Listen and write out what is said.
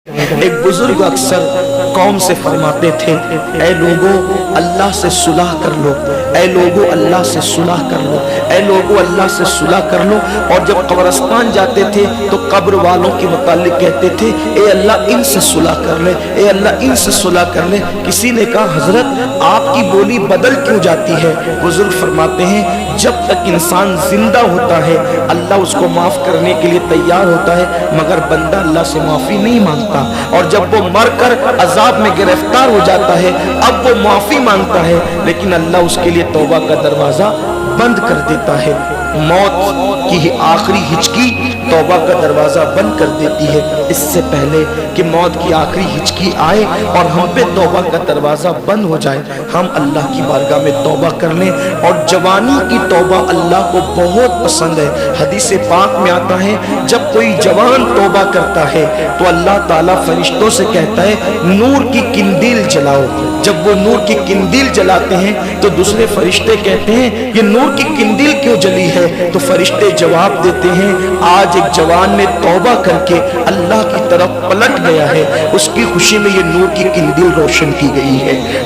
ایک بزرگ اکثر قوم سے فرماتے تھے، اے لوگوں اللہ سے صلح کر لو، اے لوگوں اللہ سے صلح کر لو، اے لوگوں اللہ سے صلح کر لو۔ اور جب قبرستان جاتے تھے تو قبر والوں کے متعلق کہتے تھے، اے اللہ ان سے صلح کر لے، اے اللہ ان سے صلح کر لے۔ کسی نے کہا حضرت آپ کی بولی بدل کیوں جاتی ہے؟ بزرگ فرماتے ہیں جب تک انسان زندہ ہوتا ہے اللہ اس کو معاف کرنے کے لیے تیار ہوتا ہے، مگر بندہ اللہ سے معافی نہیں مانگتا، اور جب وہ مر کر عذاب میں گرفتار ہو جاتا ہے اب وہ معافی مانگتا ہے، لیکن اللہ اس کے لیے توبہ کا دروازہ بند کر دیتا ہے۔ موت کی آخری ہچکی توبہ کا دروازہ بند کر دیتی ہے۔ اس سے پہلے کہ موت کی آخری ہچکی آئے اور ہم پہ توبہ کا دروازہ بند ہو جائے، ہم اللہ کی بارگاہ میں توبہ کر لیں۔ اور جوانی کی توبہ اللہ کو بہت پسند ہے۔ حدیث پاک میں آتا ہے جب کوئی جوان توبہ کرتا ہے تو اللہ تعالیٰ فرشتوں سے کہتا ہے نور کی قندیل جلاؤ۔ جب وہ نور کی قندیل جلاتے ہیں تو دوسرے فرشتے کہتے ہیں یہ نور کی قندیل کیوں جلی ہے؟ تو فرشتے جواب دیتے ہیں آج ایک جوان نے توبہ کر کے اللہ کی طرف پلٹ گیا ہے، اس کی خوشی میں یہ نور کی قندیل روشن کی گئی ہے۔